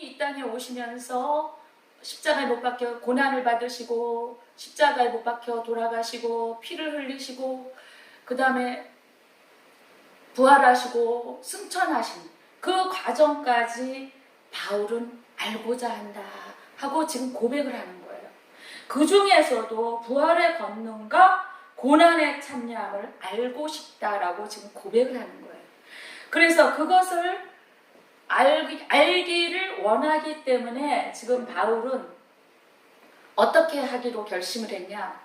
이 땅에 오시면서 십자가에 못 박혀 고난을 받으시고 십자가에 못 박혀 돌아가시고 피를 흘리시고 그 다음에 부활하시고 승천하신 그 과정까지 바울은 알고자 한다 하고 지금 고백을 하는 거예요. 그 중에서도 부활의 권능과 고난의 참여함을 알고 싶다라고 지금 고백을 하는 거예요. 그래서 그것을 알기를 원하기 때문에 지금 바울은 어떻게 하기로 결심을 했냐?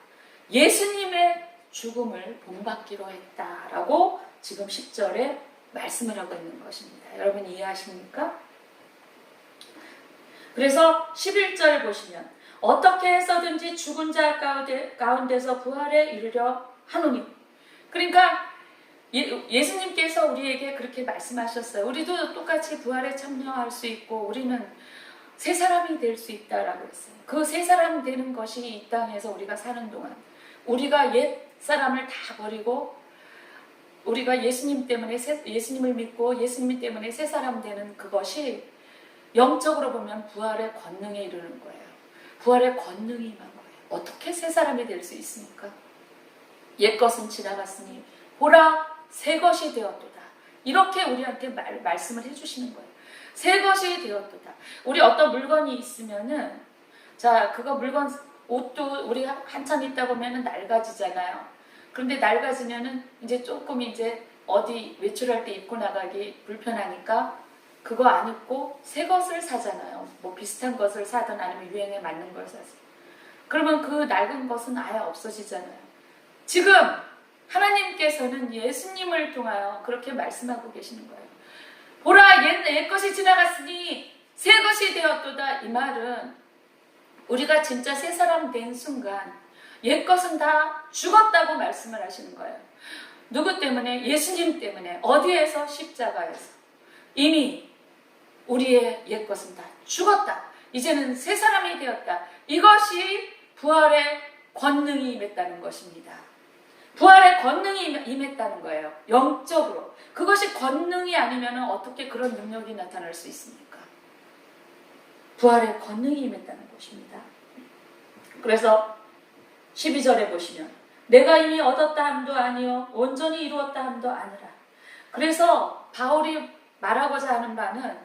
예수님의 죽음을 본받기로 했다라고 지금 10절에 말씀을 하고 있는 것입니다. 여러분 이해하십니까? 그래서 11절 보시면 어떻게 해서든지 죽은 자 가운데서 부활에 이르려 하노니. 그러니까 예수님께서 우리에게 그렇게 말씀하셨어요. 우리도 똑같이 부활에 참여할 수 있고 우리는 새 사람이 될 수 있다라고 했어요. 그 새 사람 되는 것이 이 땅에서 우리가 사는 동안 우리가 옛 사람을 다 버리고 우리가 예수님 때문에 예수님을 믿고 예수님 때문에 새 사람 되는 그것이 영적으로 보면 부활의 권능에 이르는 거예요. 부활의 권능이 임한 거예요. 어떻게 새 사람이 될 수 있습니까? 옛것은 지나갔으니 보라 새 것이 되었도다. 이렇게 우리한테 말씀을 해주시는 거예요. 새 것이 되었도다. 우리 어떤 물건이 있으면은 자 그거 물건 옷도 우리 한참 있다 보면은 낡아지잖아요. 그런데 낡아지면은 이제 조금 이제 어디 외출할 때 입고 나가기 불편하니까 그거 안 입고 새 것을 사잖아요. 뭐 비슷한 것을 사든 아니면 유행에 맞는 걸 사서. 그러면 그 낡은 것은 아예 없어지잖아요. 지금 하나님께서는 예수님을 통하여 그렇게 말씀하고 계시는 거예요. 보라 옛 것이 지나갔으니 새 것이 되었도다. 이 말은 우리가 진짜 새 사람 된 순간 옛 것은 다 죽었다고 말씀을 하시는 거예요. 누구 때문에? 예수님 때문에. 어디에서? 십자가에서. 이미 우리의 옛 것은 다 죽었다. 이제는 새 사람이 되었다. 이것이 부활의 권능이 임했다는 것입니다. 부활의 권능이 임했다는 거예요. 영적으로. 그것이 권능이 아니면 어떻게 그런 능력이 나타날 수 있습니까? 부활의 권능이 임했다는 것입니다. 그래서 12절에 보시면 내가 이미 얻었다 함도 아니요 온전히 이루었다 함도 아니라. 그래서 바울이 말하고자 하는 바는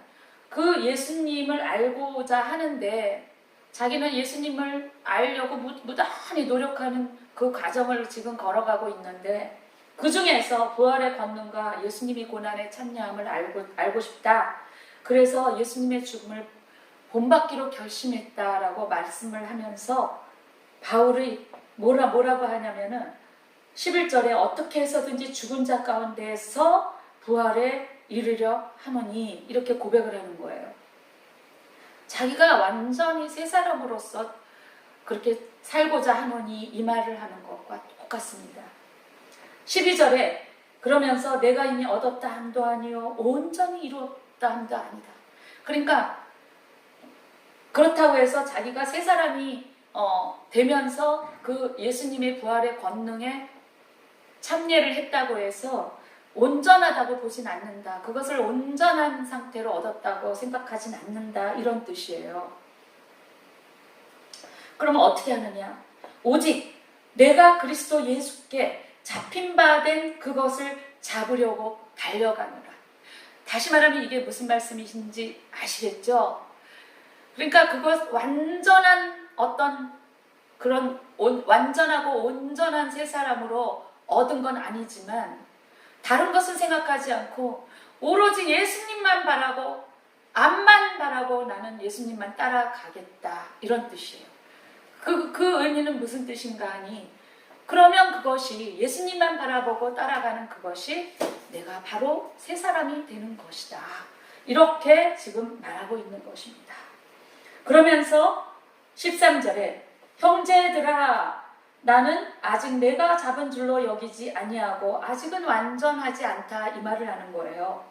그 예수님을 알고자 하는데 자기는 예수님을 알려고 무단히 노력하는 그 과정을 지금 걸어가고 있는데 그 중에서 부활의 권능과 예수님이 고난에 참여함을 알고 싶다. 그래서 예수님의 죽음을 본받기로 결심했다라고 말씀을 하면서 바울이 뭐라고 하냐면은 11절에 어떻게 해서든지 죽은 자 가운데서 부활에 이르려 하노니 이렇게 고백을 하는 거예요. 자기가 완전히 새 사람으로서 그렇게 살고자 하노니 이 말을 하는 것과 똑같습니다. 12절에 그러면서 내가 이미 얻었다 함도 아니요 온전히 이루었다 함도 아니다. 그러니까 그렇다고 해서 자기가 새 사람이 되면서 그 예수님의 부활의 권능에 참여를 했다고 해서 온전하다고 보진 않는다. 그것을 온전한 상태로 얻었다고 생각하진 않는다. 이런 뜻이에요. 그러면 어떻게 하느냐? 오직 내가 그리스도 예수께 잡힌 바 된 그것을 잡으려고 달려가노라. 다시 말하면 이게 무슨 말씀이신지 아시겠죠? 그러니까 그것 완전한 어떤 그런 완전하고 온전한 새 사람으로 얻은 건 아니지만 다른 것은 생각하지 않고 오로지 예수님만 바라고 앞만 바라고 나는 예수님만 따라가겠다. 이런 뜻이에요. 그 의미는 무슨 뜻인가 하니 그러면 그것이 예수님만 바라보고 따라가는 그것이 내가 바로 새 사람이 되는 것이다. 이렇게 지금 말하고 있는 것입니다. 그러면서 13절에 형제들아 나는 아직 내가 잡은 줄로 여기지 아니하고 아직은 완전하지 않다 이 말을 하는 거예요.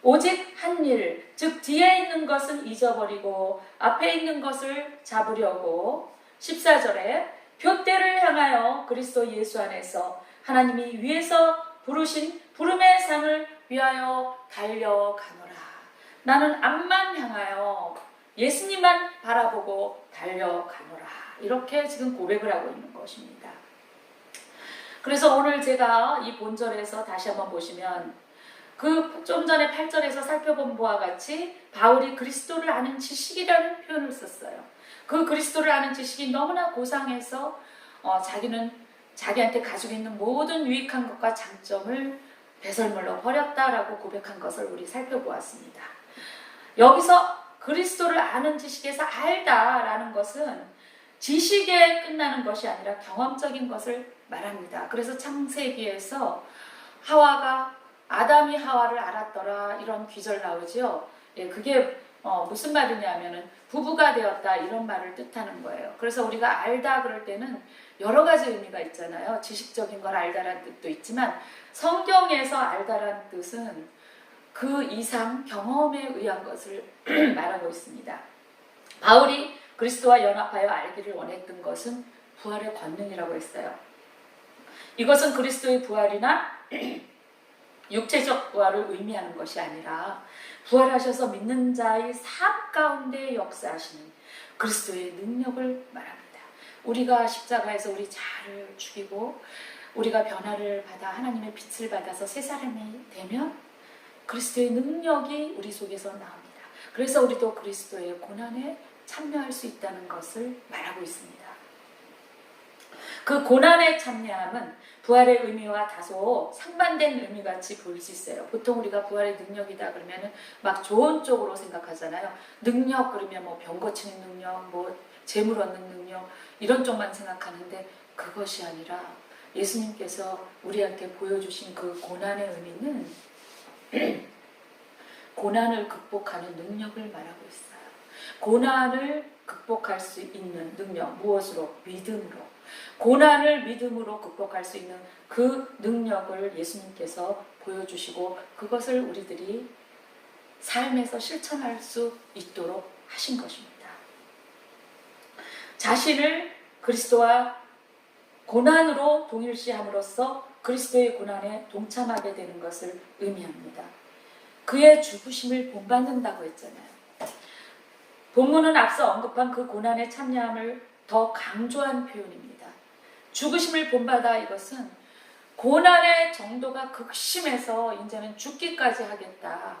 오직 한 일, 즉 뒤에 있는 것은 잊어버리고 앞에 있는 것을 잡으려고 14절에 둯대를 향하여 그리스도 예수 안에서 하나님이 위에서 부르신 부름의 상을 위하여 달려가노라. 나는 앞만 향하여 예수님만 바라보고 달려가노라. 이렇게 지금 고백을 하고 있는 것입니다. 그래서 오늘 제가 이 본절에서 다시 한번 보시면 그 좀 전에 8절에서 살펴본 바와 같이 바울이 그리스도를 아는 지식이라는 표현을 썼어요. 그 그리스도를 아는 지식이 너무나 고상해서 자기는 자기한테 가지고 있는 모든 유익한 것과 장점을 배설물로 버렸다라고 고백한 것을 우리 살펴보았습니다. 여기서 그리스도를 아는 지식에서 알다라는 것은 지식에 끝나는 것이 아니라 경험적인 것을 말합니다. 그래서 창세기에서 아담이 하와를 알았더라 이런 귀절 나오죠. 예, 그게 무슨 말이냐면은 부부가 되었다 이런 말을 뜻하는 거예요. 그래서 우리가 알다 그럴 때는 여러 가지 의미가 있잖아요. 지식적인 걸 알다라는 뜻도 있지만 성경에서 알다라는 뜻은 그 이상 경험에 의한 것을 말하고 있습니다. 바울이 그리스도와 연합하여 알기를 원했던 것은 부활의 권능이라고 했어요. 이것은 그리스도의 부활이나 육체적 부활을 의미하는 것이 아니라 부활하셔서 믿는 자의 삶 가운데 역사하시는 그리스도의 능력을 말합니다. 우리가 십자가에서 우리 자아를 죽이고 우리가 변화를 받아 하나님의 빛을 받아서 새 사람이 되면 그리스도의 능력이 우리 속에서 나옵니다. 그래서 우리도 그리스도의 고난에 참여할 수 있다는 것을 말하고 있습니다. 그 고난에 참여함은 부활의 의미와 다소 상반된 의미같이 보일 수 있어요. 보통 우리가 부활의 능력이다 그러면 막 좋은 쪽으로 생각하잖아요. 능력 그러면 뭐 병 고치는 능력, 뭐 재물 얻는 능력 이런 쪽만 생각하는데 그것이 아니라 예수님께서 우리한테 보여주신 그 고난의 의미는 고난을 극복하는 능력을 말하고 있어요. 고난을 극복할 수 있는 능력, 무엇으로? 믿음으로. 고난을 믿음으로 극복할 수 있는 그 능력을 예수님께서 보여주시고 그것을 우리들이 삶에서 실천할 수 있도록 하신 것입니다. 자신을 그리스도와 고난으로 동일시함으로써 그리스도의 고난에 동참하게 되는 것을 의미합니다. 그의 죽으심을 본받는다고 했잖아요. 본문은 앞서 언급한 그 고난에 참여함을 더 강조한 표현입니다. 죽으심을 본받아 이것은 고난의 정도가 극심해서 이제는 죽기까지 하겠다.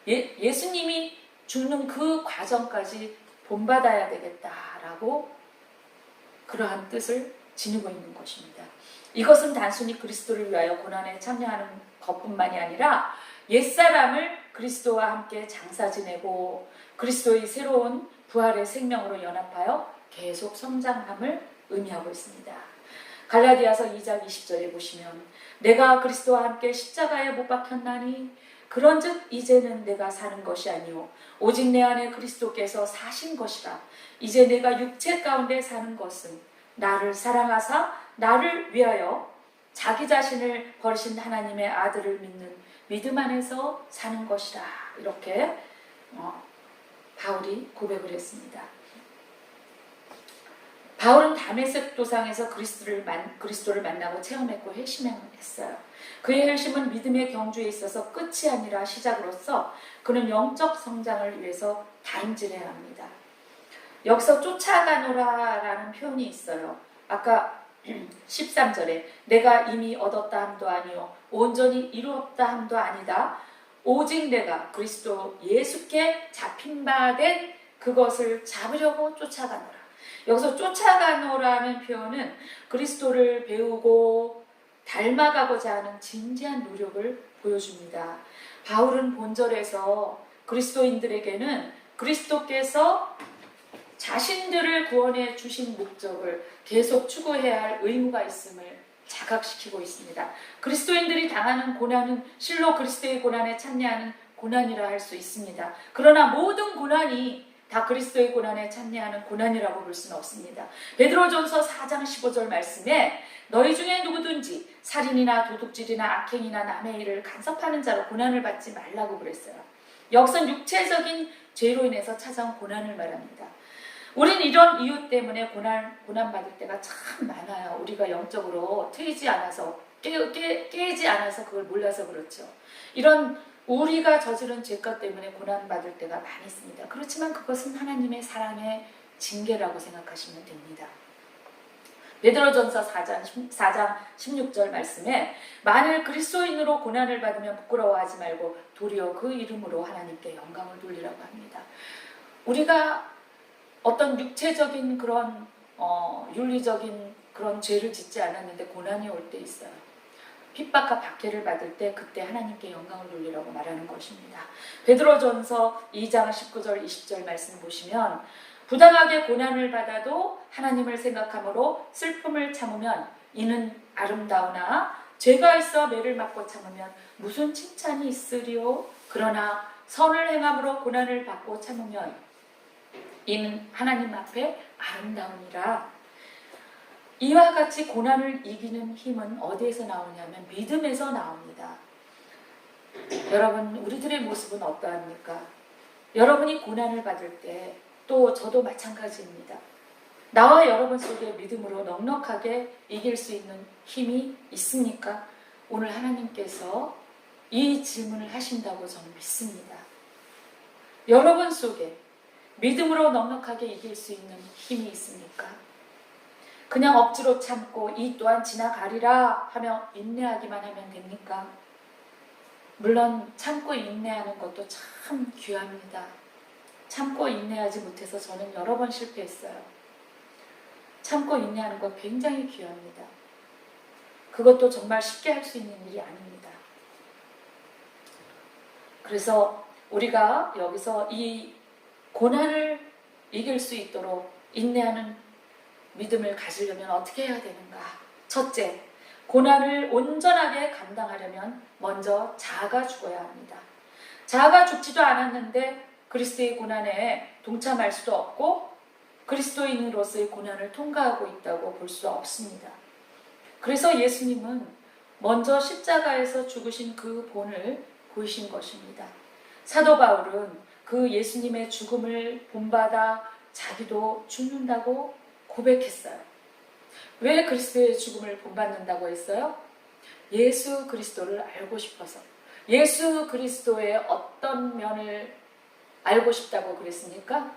예수님이 죽는 그 과정까지 본받아야 되겠다라고 그러한 뜻을 지니고 있는 것입니다. 이것은 단순히 그리스도를 위하여 고난에 참여하는 것뿐만이 아니라 옛사람을 그리스도와 함께 장사 지내고 그리스도의 새로운 부활의 생명으로 연합하여 계속 성장함을 의미하고 있습니다. 갈라디아서 2장 20절에 보시면 내가 그리스도와 함께 십자가에 못 박혔나니 그런즉 이제는 내가 사는 것이 아니요 오직 내 안에 그리스도께서 사신 것이라. 이제 내가 육체 가운데 사는 것은 나를 사랑하사 나를 위하여 자기 자신을 버리신 하나님의 아들을 믿는 믿음 안에서 사는 것이라. 이렇게 바울이 고백을 했습니다. 바울은 다메섹 도상에서 그리스도를 만나고 체험했고 회심했어요. 그의 회심은 믿음의 경주에 있어서 끝이 아니라 시작으로서 그는 영적 성장을 위해서 다름질해야 합니다. 여기서 쫓아가노라라는 표현이 있어요. 아까 13절에 내가 이미 얻었다 함도 아니요 온전히 이루었다 함도 아니다. 오직 내가 그리스도 예수께 잡힌 바 된 그것을 잡으려고 쫓아가노라. 여기서 쫓아가노라는 표현은 그리스도를 배우고 닮아가고자 하는 진지한 노력을 보여줍니다. 바울은 본절에서 그리스도인들에게는 그리스도께서 자신들을 구원해 주신 목적을 계속 추구해야 할 의무가 있음을 자각시키고 있습니다. 그리스도인들이 당하는 고난은 실로 그리스도의 고난에 참여하는 고난이라 할 수 있습니다. 그러나 모든 고난이 다 그리스도의 고난에 참여하는 고난이라고 볼 수는 없습니다. 베드로전서 4장 15절 말씀에 너희 중에 누구든지 살인이나 도둑질이나 악행이나 남의 일을 간섭하는 자로 고난을 받지 말라고 그랬어요. 여기선 육체적인 죄로 인해서 찾아온 고난을 말합니다. 우린 이런 이유 때문에 고난 받을 때가 참 많아요. 우리가 영적으로 트이지 않아서 깨지 않아서 그걸 몰라서 그렇죠. 이런 우리가 저지른 죄것 때문에 고난받을 때가 많이 있습니다. 그렇지만 그것은 하나님의 사랑의 징계라고 생각하시면 됩니다. 베드로전서 4장 16절 말씀에 만일 그리스도인으로 고난을 받으면 부끄러워하지 말고 도리어 그 이름으로 하나님께 영광을 돌리라고 합니다. 우리가 어떤 육체적인 그런 윤리적인 그런 죄를 짓지 않았는데 고난이 올 때 있어요. 핍박과 박해를 받을 때 그때 하나님께 영광을 돌리라고 말하는 것입니다. 베드로전서 2장 19절 20절 말씀 보시면 부당하게 고난을 받아도 하나님을 생각함으로 슬픔을 참으면 이는 아름다우나 죄가 있어 매를 맞고 참으면 무슨 칭찬이 있으리요. 그러나 선을 행함으로 고난을 받고 참으면 이는 하나님 앞에 아름다우니라. 이와 같이 고난을 이기는 힘은 어디에서 나오냐면 믿음에서 나옵니다. 여러분, 우리들의 모습은 어떠합니까? 여러분이 고난을 받을 때 또 저도 마찬가지입니다. 나와 여러분 속에 믿음으로 넉넉하게 이길 수 있는 힘이 있습니까? 오늘 하나님께서 이 질문을 하신다고 저는 믿습니다. 여러분 속에 믿음으로 넉넉하게 이길 수 있는 힘이 있습니까? 그냥 억지로 참고 이 또한 지나가리라 하며 인내하기만 하면 됩니까? 물론 참고 인내하는 것도 참 귀합니다. 참고 인내하지 못해서 저는 여러 번 실패했어요. 참고 인내하는 것 굉장히 귀합니다. 그것도 정말 쉽게 할 수 있는 일이 아닙니다. 그래서 우리가 여기서 이 고난을 이길 수 있도록 인내하는 믿음을 가지려면 어떻게 해야 되는가? 첫째, 고난을 온전하게 감당하려면 먼저 자아가 죽어야 합니다. 자아가 죽지도 않았는데 그리스도의 고난에 동참할 수도 없고 그리스도인으로서의 고난을 통과하고 있다고 볼 수 없습니다. 그래서 예수님은 먼저 십자가에서 죽으신 그 본을 보이신 것입니다. 사도 바울은 그 예수님의 죽음을 본받아 자기도 죽는다고 고백했어요. 왜 그리스도의 죽음을 본받는다고 했어요? 예수 그리스도를 알고 싶어서. 예수 그리스도의 어떤 면을 알고 싶다고 그랬습니까?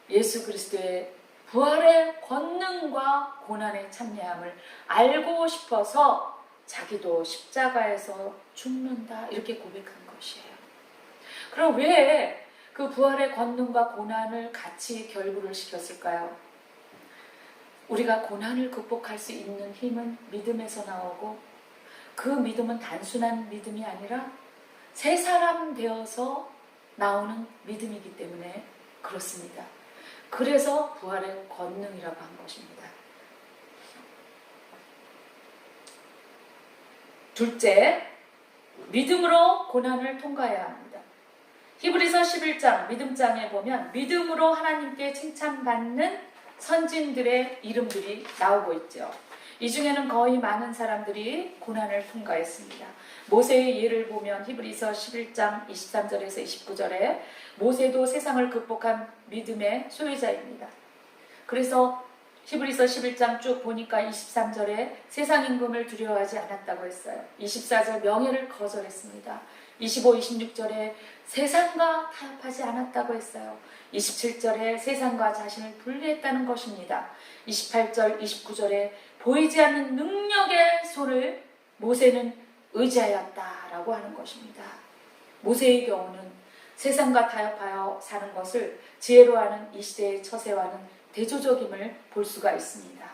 예수 그리스도의 부활의 권능과 고난의 참여함을 알고 싶어서 자기도 십자가에서 죽는다 이렇게 고백한 것이에요. 그럼 왜 그 부활의 권능과 고난을 같이 결부를 시켰을까요? 우리가 고난을 극복할 수 있는 힘은 믿음에서 나오고 그 믿음은 단순한 믿음이 아니라 새 사람 되어서 나오는 믿음이기 때문에 그렇습니다. 그래서 부활의 권능이라고 한 것입니다. 둘째, 믿음으로 고난을 통과해야 합니다. 히브리서 11장 믿음장에 보면 믿음으로 하나님께 칭찬받는 선진들의 이름들이 나오고 있죠. 이 중에는 거의 많은 사람들이 고난을 통과했습니다. 모세의 예를 보면 히브리서 11장 23절에서 29절에 모세도 세상을 극복한 믿음의 소유자입니다. 그래서 히브리서 11장 쭉 보니까 23절에 세상 임금을 두려워하지 않았다고 했어요. 24절 명예를 거절했습니다. 25, 26절에 세상과 타협하지 않았다고 했어요. 27절에 세상과 자신을 분리했다는 것입니다. 28절, 29절에 보이지 않는 능력의 손을 모세는 의지하였다라고 하는 것입니다. 모세의 경우는 세상과 타협하여 사는 것을 지혜로 하는 이 시대의 처세와는 대조적임을 볼 수가 있습니다.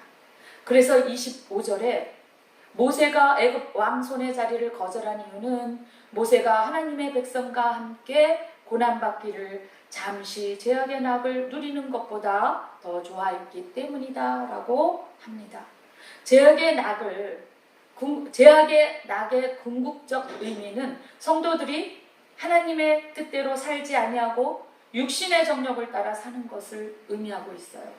그래서 25절에 모세가 애굽 왕손의 자리를 거절한 이유는 모세가 하나님의 백성과 함께 고난받기를 잠시 제약의 낙을 누리는 것보다 더 좋아했기 때문이다 라고 합니다. 제약의 낙의 궁극적 의미는 성도들이 하나님의 뜻대로 살지 아니하고 육신의 정욕을 따라 사는 것을 의미하고 있어요.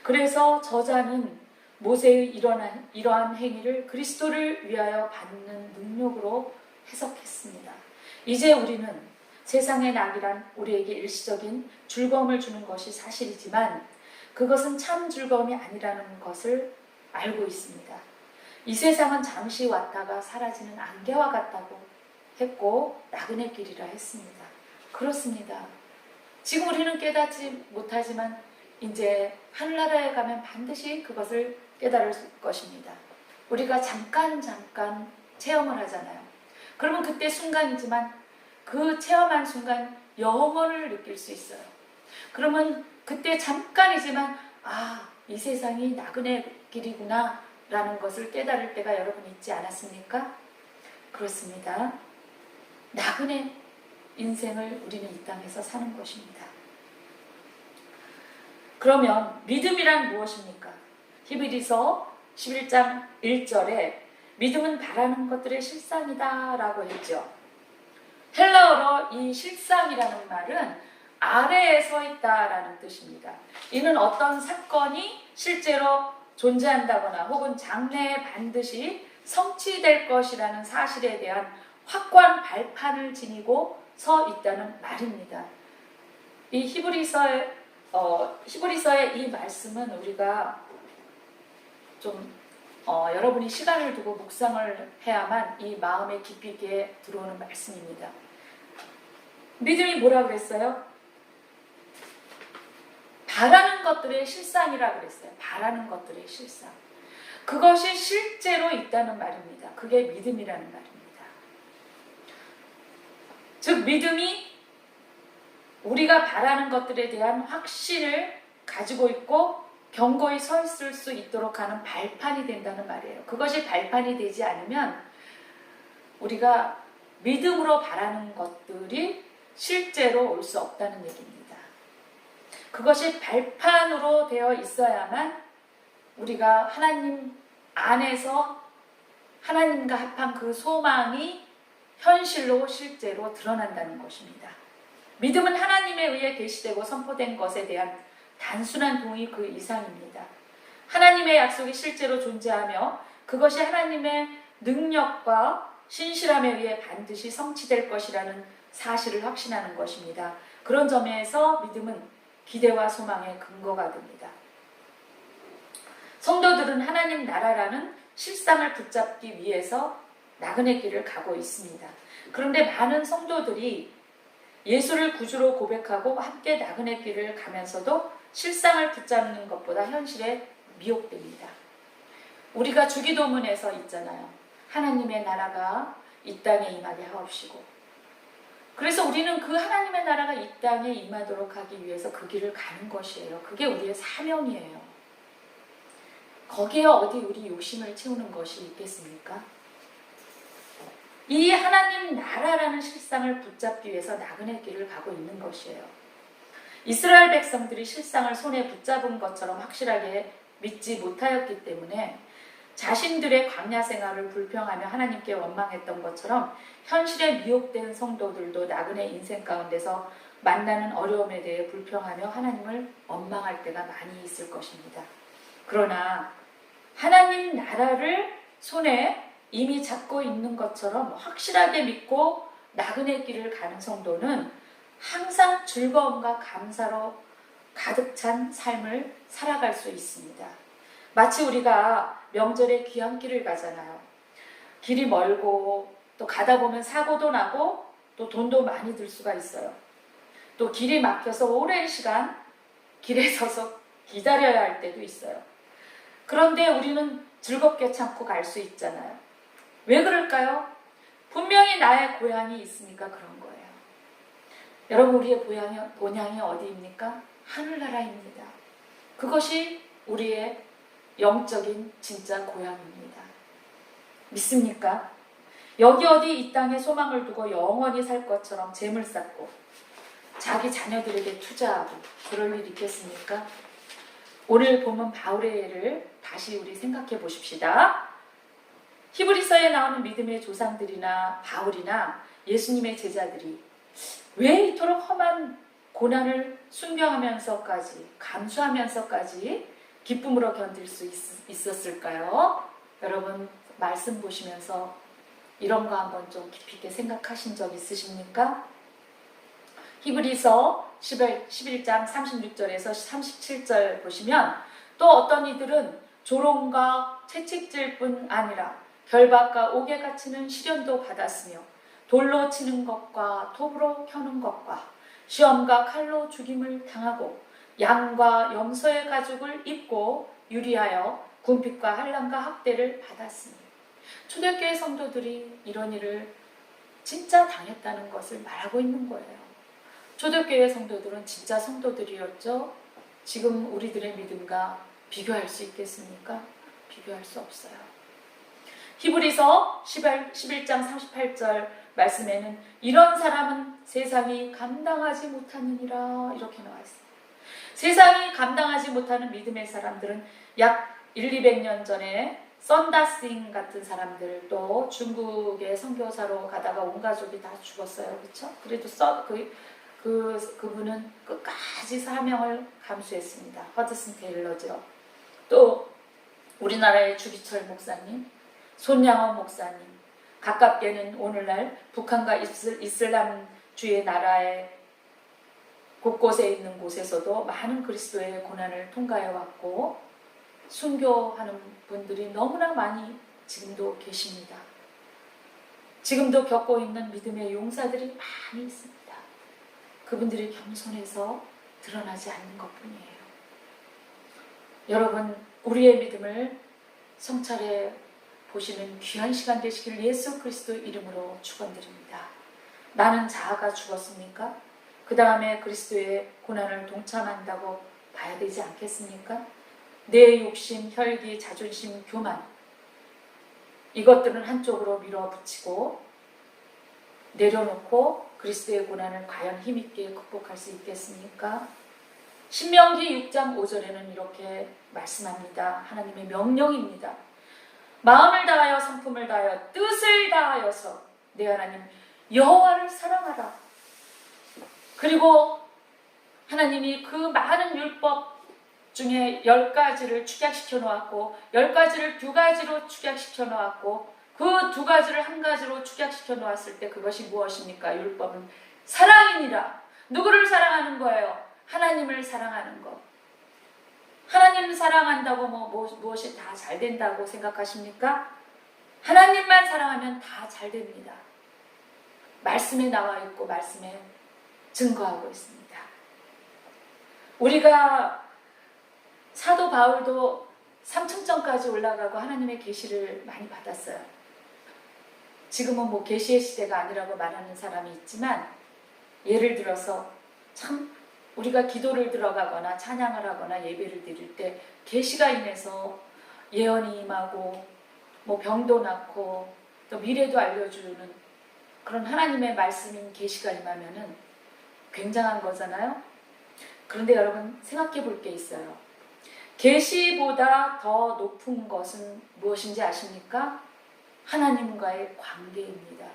그래서 저자는 모세의 이러한 행위를 그리스도를 위하여 받는 능력으로 해석했습니다. 이제 우리는 세상의 낙이란 우리에게 일시적인 즐거움을 주는 것이 사실이지만 그것은 참 즐거움이 아니라는 것을 알고 있습니다. 이 세상은 잠시 왔다가 사라지는 안개와 같다고 했고 나그네 길이라 했습니다. 그렇습니다. 지금 우리는 깨닫지 못하지만 이제 하늘나라에 가면 반드시 그것을 깨달을 것입니다. 우리가 잠깐 체험을 하잖아요. 그러면 그때 순간이지만 그 체험한 순간 영원을 느낄 수 있어요. 그러면 그때 잠깐이지만 이 세상이 나그네 길이구나 라는 것을 깨달을 때가 여러분 있지 않았습니까? 그렇습니다. 나그네 인생을 우리는 이 땅에서 사는 것입니다. 그러면 믿음이란 무엇입니까? 히브리서 11장 1절에 믿음은 바라는 것들의 실상이다 라고 했죠. 헬라어로 이 실상이라는 말은 아래에 서 있다라는 뜻입니다. 이는 어떤 사건이 실제로 존재한다거나 혹은 장래에 반드시 성취될 것이라는 사실에 대한 확고한 발판을 지니고 서 있다는 말입니다. 이 히브리서의 이 말씀은 우리가 좀 여러분이 시간을 두고 묵상을 해야만 이 마음에 깊이 있게 들어오는 말씀입니다. 믿음이 뭐라 그랬어요? 바라는 것들의 실상이라 그랬어요. 바라는 것들의 실상. 그것이 실제로 있다는 말입니다. 그게 믿음이라는 말입니다. 즉 믿음이 우리가 바라는 것들에 대한 확신을 가지고 있고 견고히 서 있을 수 있도록 하는 발판이 된다는 말이에요. 그것이 발판이 되지 않으면 우리가 믿음으로 바라는 것들이 실제로 올 수 없다는 얘기입니다. 그것이 발판으로 되어 있어야만 우리가 하나님 안에서 하나님과 합한 그 소망이 현실로 실제로 드러난다는 것입니다. 믿음은 하나님에 의해 계시되고 선포된 것에 대한 단순한 동의 그 이상입니다. 하나님의 약속이 실제로 존재하며 그것이 하나님의 능력과 신실함에 의해 반드시 성취될 것이라는 사실을 확신하는 것입니다. 그런 점에서 믿음은 기대와 소망의 근거가 됩니다. 성도들은 하나님 나라라는 실상을 붙잡기 위해서 나그네 길을 가고 있습니다. 그런데 많은 성도들이 예수를 구주로 고백하고 함께 나그네 길을 가면서도 실상을 붙잡는 것보다 현실에 미혹됩니다. 우리가 주기도문에서 있잖아요. 하나님의 나라가 이 땅에 임하게 하옵시고. 그래서 우리는 그 하나님의 나라가 이 땅에 임하도록 하기 위해서 그 길을 가는 것이에요. 그게 우리의 사명이에요. 거기에 어디 우리 욕심을 채우는 것이 있겠습니까? 이 하나님 나라라는 실상을 붙잡기 위해서 나그네 길을 가고 있는 것이에요. 이스라엘 백성들이 실상을 손에 붙잡은 것처럼 확실하게 믿지 못하였기 때문에 자신들의 광야 생활을 불평하며 하나님께 원망했던 것처럼 현실에 미혹된 성도들도 나그네 인생 가운데서 만나는 어려움에 대해 불평하며 하나님을 원망할 때가 많이 있을 것입니다. 그러나 하나님 나라를 손에 이미 잡고 있는 것처럼 확실하게 믿고 나그네 길을 가는 성도는 항상 즐거움과 감사로 가득 찬 삶을 살아갈 수 있습니다. 마치 우리가 명절에 귀향길을 가잖아요. 길이 멀고 또 가다 보면 사고도 나고 또 돈도 많이 들 수가 있어요. 또 길이 막혀서 오랜 시간 길에 서서 기다려야 할 때도 있어요. 그런데 우리는 즐겁게 참고 갈 수 있잖아요. 왜 그럴까요? 분명히 나의 고향이 있으니까 그런 거예요. 여러분, 우리의 본향이 어디입니까? 하늘나라입니다. 그것이 우리의 영적인 진짜 고향입니다. 믿습니까? 여기 어디 이 땅에 소망을 두고 영원히 살 것처럼 재물 쌓고 자기 자녀들에게 투자하고 그럴 일 있겠습니까? 오늘 본문 바울의 예를 다시 우리 생각해 보십시다. 히브리서에 나오는 믿음의 조상들이나 바울이나 예수님의 제자들이 왜 이토록 험한 고난을 순교하면서까지 감수하면서까지 기쁨으로 견딜 수 있었을까요? 여러분 말씀 보시면서 이런 거 한번 좀 깊이 있게 생각하신 적 있으십니까? 히브리서 11장 36절에서 37절 보시면 또 어떤 이들은 조롱과 채찍질 뿐 아니라 결박과 옥에 갇히는 시련도 받았으며 돌로 치는 것과 톱으로 켜는 것과 시험과 칼로 죽임을 당하고 양과 염소의 가죽을 입고 유리하여 궁핍과 환난과 학대를 받았으니 초대교회 성도들이 이런 일을 진짜 당했다는 것을 말하고 있는 거예요. 초대교회 성도들은 진짜 성도들이었죠. 지금 우리들의 믿음과 비교할 수 있겠습니까? 비교할 수 없어요. 히브리서 11장 38절 말씀에는 이런 사람은 세상이 감당하지 못하느니라 이렇게 나와 있어요. 세상이 감당하지 못하는 믿음의 사람들은 약 200년 전에 썬다싱 같은 사람들, 또 중국의 선교사로 가다가 온 가족이 다 죽었어요. 그렇죠? 그래도 그분은 끝까지 사명을 감수했습니다. 허드슨 테일러죠. 또 우리나라의 주기철 목사님, 손양원 목사님, 가깝게는 오늘날 북한과 이슬람주의 나라의 곳곳에 있는 곳에서도 많은 그리스도의 고난을 통과해 왔고 순교하는 분들이 너무나 많이 지금도 계십니다. 지금도 겪고 있는 믿음의 용사들이 많이 있습니다. 그분들이 겸손해서 드러나지 않는 것뿐이에요. 여러분, 우리의 믿음을 성찰해 보시는 귀한 시간 되시길 예수 그리스도 이름으로 축원드립니다. 나는 자아가 죽었습니까? 그 다음에 그리스도의 고난을 동참한다고 봐야 되지 않겠습니까? 내 욕심, 혈기, 자존심, 교만 이것들은 한쪽으로 밀어붙이고 내려놓고 그리스도의 고난을 과연 힘있게 극복할 수 있겠습니까? 신명기 6장 5절에는 이렇게 말씀합니다. 하나님의 명령입니다. 마음을 다하여 성품을 다하여 뜻을 다하여서 내 하나님 여호와를 사랑하라. 그리고 하나님이 그 많은 율법 중에 10가지를 축약시켜 놓았고 10가지를 2가지로 축약시켜 놓았고 그 2가지를 1가지로 축약시켜 놓았을 때 그것이 무엇입니까? 율법은 사랑이니라. 누구를 사랑하는 거예요? 하나님을 사랑하는 것. 하나님을 사랑한다고 무엇이 다 잘 된다고 생각하십니까? 하나님만 사랑하면 다 잘 됩니다. 말씀에 나와 있고 말씀에 증거하고 있습니다. 우리가 사도 바울도 삼층전까지 올라가고 하나님의 계시를 많이 받았어요. 지금은 계시의 시대가 아니라고 말하는 사람이 있지만 예를 들어서 참 우리가 기도를 들어가거나 찬양을 하거나 예배를 드릴 때 계시가 인해서 예언이 임하고 병도 낫고 또 미래도 알려주는 그런 하나님의 말씀인 계시가 임하면은 굉장한 거잖아요. 그런데 여러분 생각해 볼 게 있어요. 계시보다 더 높은 것은 무엇인지 아십니까? 하나님과의 관계입니다.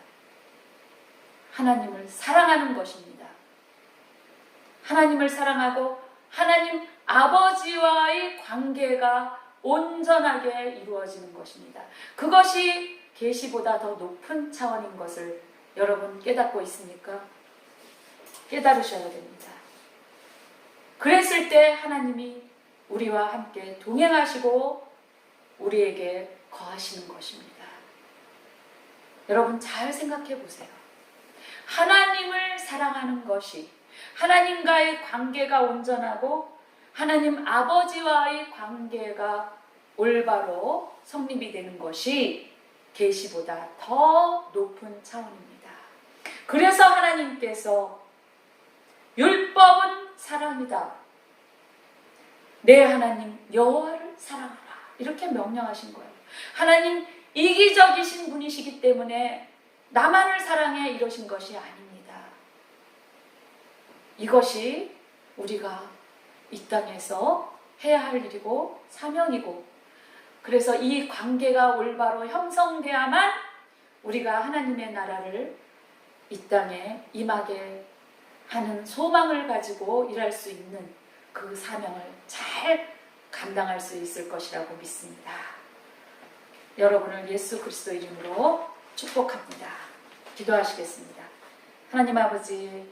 하나님을 사랑하는 것입니다. 하나님을 사랑하고 하나님 아버지와의 관계가 온전하게 이루어지는 것입니다. 그것이 계시보다 더 높은 차원인 것을 여러분 깨닫고 있습니까? 깨달으셔야 됩니다. 그랬을 때 하나님이 우리와 함께 동행하시고 우리에게 거하시는 것입니다. 여러분 잘 생각해 보세요. 하나님을 사랑하는 것이 하나님과의 관계가 온전하고 하나님 아버지와의 관계가 올바로 성립이 되는 것이 계시보다 더 높은 차원입니다. 그래서 하나님께서 율법은 사랑이다. 내 하나님 여호와를 사랑하라. 이렇게 명령하신 거예요. 하나님 이기적이신 분이시기 때문에 나만을 사랑해 이러신 것이 아닙니다. 이것이 우리가 이 땅에서 해야 할 일이고 사명이고 그래서 이 관계가 올바로 형성돼야만 우리가 하나님의 나라를 이 땅에 임하게 하는 소망을 가지고 일할 수 있는 그 사명을 잘 감당할 수 있을 것이라고 믿습니다. 여러분을 예수 그리스도 이름으로 축복합니다. 기도하시겠습니다. 하나님 아버지